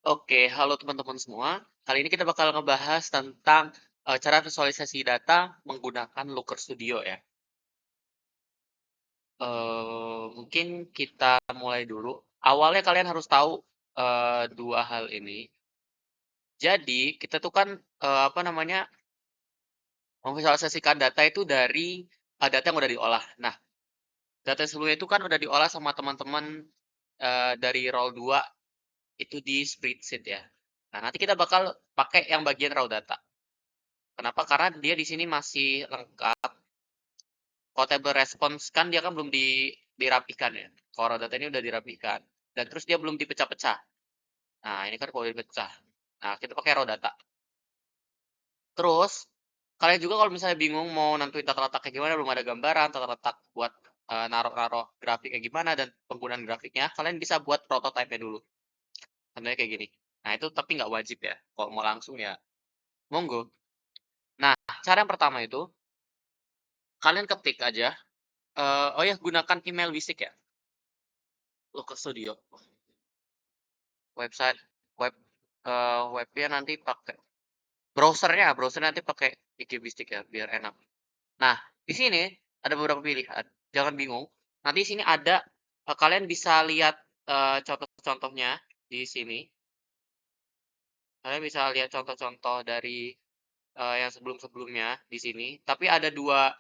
Oke, halo teman-teman semua. Kali ini kita bakal ngebahas tentang, cara visualisasi data menggunakan Looker Studio ya. Mungkin kita mulai dulu. Awalnya kalian harus tahu, 2 hal ini. Jadi kita tuh kan, apa namanya, memvisualisasikan data itu dari, data yang udah diolah. Nah, data sebelumnya itu kan udah diolah sama teman-teman, dari roll 2 itu di spreadsheet ya. Nah, nanti kita bakal pakai yang bagian raw data. Kenapa? Karena dia di sini masih lengkap. Kalau table response kan dia kan belum dirapikan ya. Kalau raw data ini udah dirapikan dan terus dia belum dipecah-pecah. Nah, ini kan kalau dipecah. Nah, kita pakai raw data. Terus, kalian juga kalau misalnya bingung mau nentuin tata letak kayak gimana, belum ada gambaran, tata letak buat, naruh-naruh grafik kayak gimana dan penggunaan grafiknya, kalian bisa buat prototipe-nya dulu. Contohnya kayak gini. Nah, itu tapi nggak wajib ya. Kalau mau langsung ya monggo. Nah, cara yang pertama itu, kalian ketik aja, oh ya gunakan email Wisik ya, Looker Studio. Website web webnya nanti pakai browser nanti pakai IGBStick ya, biar enak. Nah, di sini ada beberapa pilihan, jangan bingung. Nanti di sini ada, kalian bisa lihat, contoh-contohnya di sini. Kalian bisa lihat contoh-contoh dari, yang sebelum-sebelumnya di sini. Tapi ada 2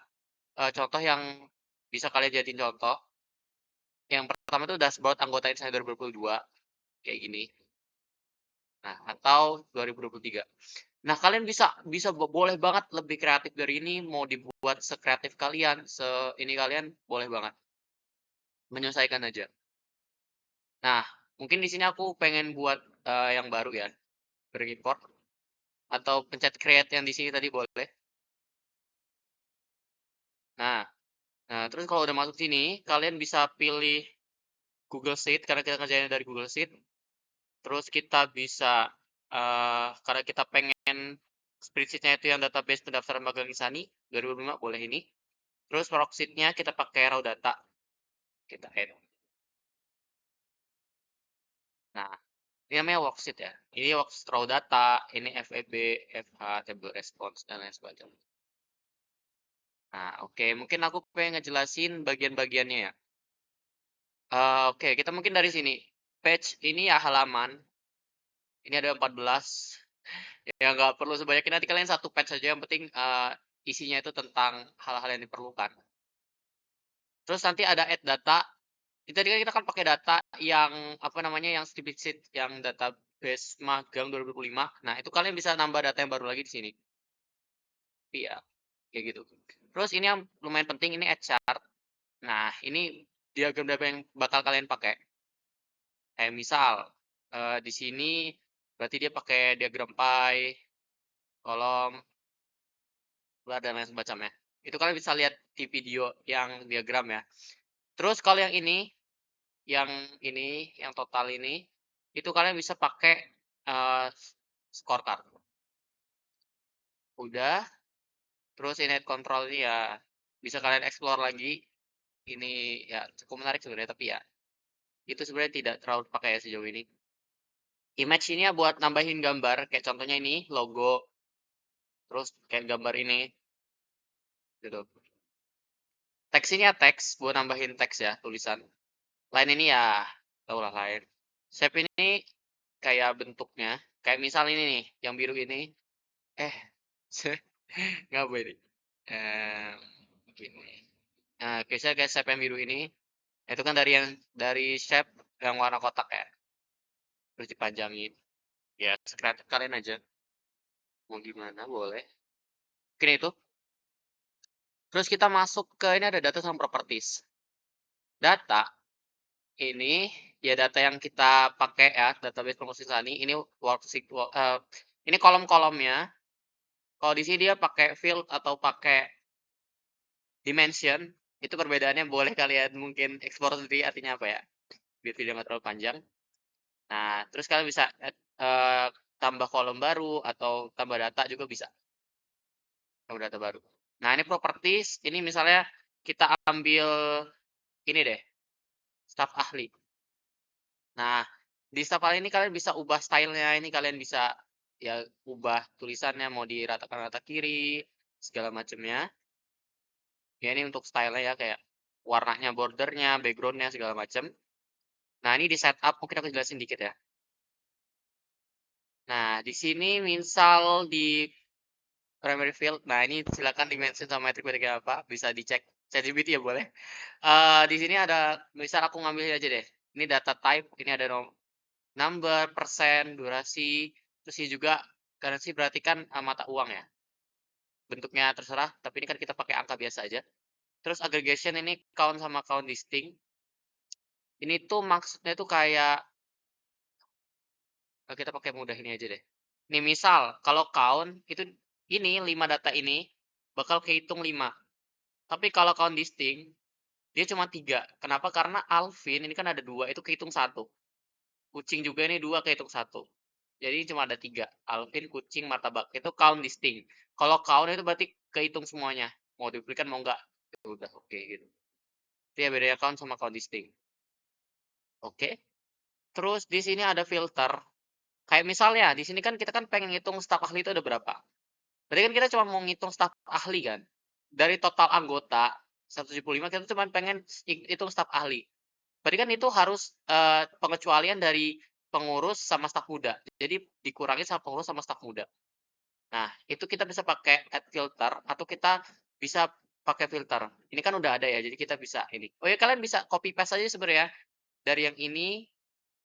contoh yang bisa kalian jadiin contoh. Yang pertama itu dashboard anggota Insider 2022, kayak gini. Nah, atau 2023. Nah, kalian bisa bisa boleh banget lebih kreatif dari ini, mau dibuat sekreatif kalian, ini kalian boleh banget, menyesuaikan aja. Nah, mungkin di sini aku pengen buat, yang baru ya, beri-import atau pencet create yang di sini tadi boleh. Nah nah terus kalau udah masuk sini, kalian bisa pilih Google Sheet karena kita kerjainnya dari Google Sheet, terus kita bisa, karena kita pengen spreadsheet-nya itu yang database pendaftaran magang Insani 2005 boleh ini, terus worksheet-nya kita pakai raw data, kita add. Nah, ini namanya worksheet ya. Ini worksheet raw data, ini FEB, FH, table response, dan lain sebagainya. Nah, oke, mungkin aku pengen ngejelasin bagian-bagiannya ya. Oke, kita mungkin dari sini. Page ini ya halaman. Ini ada 14. Ya nggak perlu sebanyak ini, nanti kalian satu page saja, yang penting isinya itu tentang hal-hal yang diperlukan. Terus nanti ada add data. Tadi kan kita kan pakai data yang apa namanya, yang spreadsheet yang database magang 2005. Nah, itu kalian bisa nambah data yang baru lagi di sini. Iya, kayak gitu. Terus ini yang lumayan penting, ini add chart. Nah, ini diagram-diagram yang bakal kalian pakai. Kayak misal, di sini berarti dia pakai diagram pie, kolom, bar, dan lain semacamnya. Itu kalian bisa lihat di video yang diagram ya. Terus kalau yang yang total ini, itu kalian bisa pakai, eee, scorecard. Udah, terus ini control ini ya bisa kalian explore lagi. Ini ya cukup menarik sebenarnya, tapi ya itu sebenarnya tidak terlalu dipakai ya sejauh ini. Image ini ya buat nambahin gambar, kayak contohnya ini logo, terus kayak gambar ini, gitu. Teks ini ya teks, buat nambahin teks ya, tulisan. Line ini ya, tahulah line. Shape ini kayak bentuknya, kayak misal ini nih, yang biru ini, eh, ngapain ini? Eee, Gini. Nah, biasanya kayak shape yang biru ini, itu kan dari shape yang warna kotak ya, terus dipanjangin. Ya, sekreatif kalian aja, mau gimana boleh. Mungkin itu. Terus kita masuk ke ini ada data sama properties. Data ini ya data yang kita pakai ya, database promosi Sani. Ini worksheet, ini kolom-kolomnya. Kalau di sini dia pakai field atau pakai dimension, itu perbedaannya boleh kalian mungkin explore sendiri artinya apa ya, biar video nggak terlalu panjang. Nah, terus kalian bisa tambah kolom baru atau tambah data juga bisa, tambah data baru. Nah, ini properties, ini misalnya kita ambil ini deh, staf ahli. Nah, Di staf ahli ini kalian bisa ubah stylenya, ini kalian bisa, ya ubah tulisannya mau diratakan rata kiri, segala macamnya. Ya ini untuk style ya, kayak warnanya, bordernya, backgroundnya segala macam. Nah ini di setup, mungkin aku jelasin dikit ya. Nah di sini misal di primary field, nah ini silakan dimention sama metrik-metriknya apa, bisa dicek ChatGPT ya boleh. Di sini ada, misal aku ngambil aja deh, ini data type, ini ada number, persen, durasi, terus ini juga currency berarti kan, mata uang ya, bentuknya terserah, tapi ini kan kita pakai angka biasa aja. Terus aggregation ini count sama count distinct, ini tuh maksudnya tuh kayak, kita pakai mudah ini aja deh. Nih misal, kalau count itu ini 5 data ini bakal kehitung 5. Tapi kalau count distinct, dia cuma 3. Kenapa? Karena Alvin ini kan ada 2, itu kehitung 1. Kucing juga ini 2 kehitung 1. Jadi cuma ada 3. Alvin, kucing, martabak. Itu count distinct. Kalau count itu berarti kehitung semuanya. Mau diberikan mau enggak. Ya udah oke gitu. Itu ya bedanya count sama count distinct. Oke. Terus di sini ada filter. Kayak misalnya di sini kan kita kan pengen ngitung staf ahli itu ada berapa. Berarti kan kita cuma mau ngitung staf ahli kan. Dari total anggota 175 kita cuma pengen hitung staf ahli. Berarti kan itu harus, pengecualian dari pengurus sama staf muda. Jadi dikurangi sama pengurus sama staf muda. Nah, itu kita bisa pakai add filter atau kita bisa pakai filter. Ini kan udah ada ya, jadi kita bisa ini. Oh ya, kalian bisa copy paste aja sebenarnya dari yang ini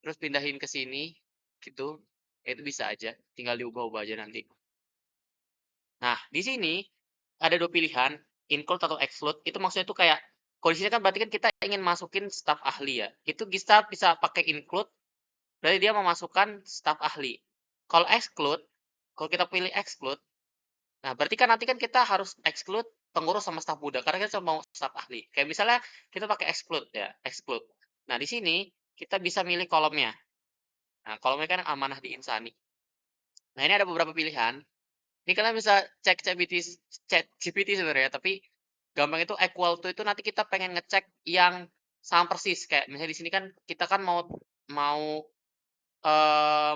terus pindahin ke sini gitu. Ya itu bisa aja, tinggal diubah-ubah aja nanti. Nah, di sini ada 2 pilihan, include atau exclude. Itu maksudnya itu kayak kondisinya kan berarti kan kita ingin masukin staf ahli ya. Itu kita bisa pakai include, berarti dia memasukkan staf ahli. Kalau exclude, kalau kita pilih exclude, nah berarti kan nanti kan kita harus exclude pengurus sama staf muda karena kita cuma mau staf ahli. Kayak misalnya kita pakai exclude ya, exclude. Nah, di sini kita bisa milih kolomnya. Nah, kolomnya kan amanah di insani. Nah, ini ada beberapa pilihan. Ini kalian bisa cek ChatGPT sebenarnya, tapi gampang itu equal to itu nanti kita pengen ngecek yang sama persis. Kayak misalnya di sini kan kita kan mau mau,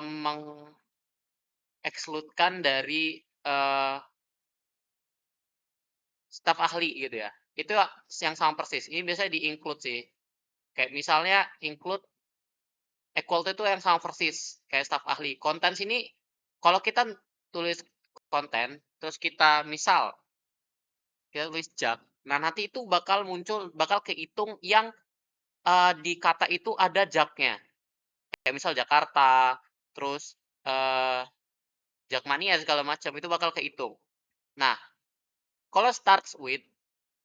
meng-exclude-kan dari, staf ahli gitu ya. Itu yang sama persis. Ini biasanya di-include sih. Kayak misalnya include equal to itu yang sama persis kayak staf ahli. Konten sini kalau kita tulis konten, terus kita misal kita tulis jak, nah nanti itu bakal muncul, bakal kehitung yang, di kata itu ada jaknya. Kayak misal Jakarta, terus, Jakmania segala macam, itu bakal kehitung. Nah, kalau starts with,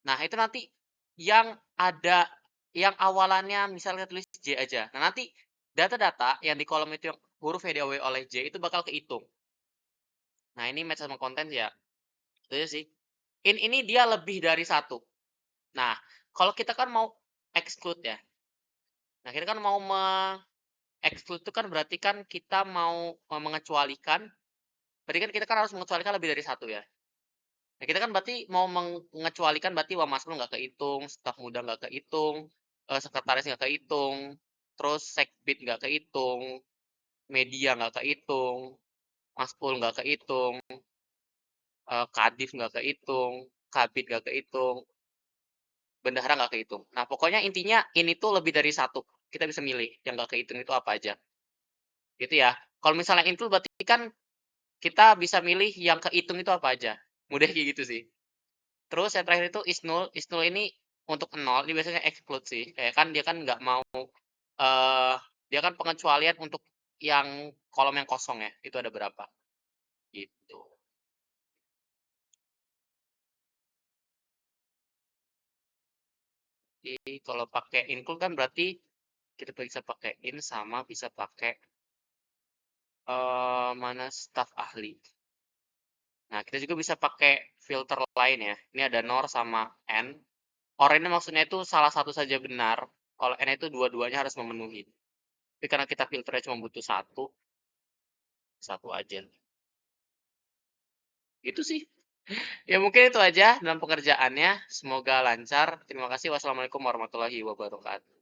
nah itu nanti yang ada yang awalannya misalnya tulis J aja. Nah, nanti data-data yang di kolom itu yang hurufnya diawali oleh J itu bakal kehitung. Nah, ini match sama konten ya, itu aja sih. Ini dia lebih dari satu. Nah, kalau kita kan mau exclude ya. Nah, kita kan mau exclude itu kan berarti kan kita mau, mengecualikan, berarti kan kita kan harus mengecualikan lebih dari satu ya. Nah, kita kan berarti mau mengecualikan berarti Wamaslu nggak kehitung, staf muda nggak kehitung, sekretaris nggak kehitung, terus sekbid nggak kehitung, media nggak kehitung, Maspul nggak kehitung, kadif nggak kehitung, kabid nggak kehitung, bendahara nggak kehitung. Nah, pokoknya intinya ini tuh lebih dari satu. Kita bisa milih yang nggak kehitung itu apa aja. Gitu ya. Kalau misalnya include berarti kan kita bisa milih yang kehitung itu apa aja. Mudah kayak gitu sih. Terus yang terakhir itu is null ini untuk nol, ini biasanya exclude sih. Kayak kan dia kan nggak mau, dia kan pengecualian untuk yang kolom yang kosong ya, itu ada berapa, gitu. Jadi kalau pakai include kan berarti kita bisa pakai in sama bisa pakai, mana staf ahli. Nah, kita juga bisa pakai filter lain ya. Ini ada nor sama n. Or ini maksudnya itu salah satu saja benar. Kalau n itu dua-duanya harus memenuhi. Tapi karena kita filternya cuma butuh satu, satu aja. Itu sih. Ya mungkin itu aja dalam pengerjaannya. Semoga lancar. Terima kasih. Wassalamualaikum warahmatullahi wabarakatuh.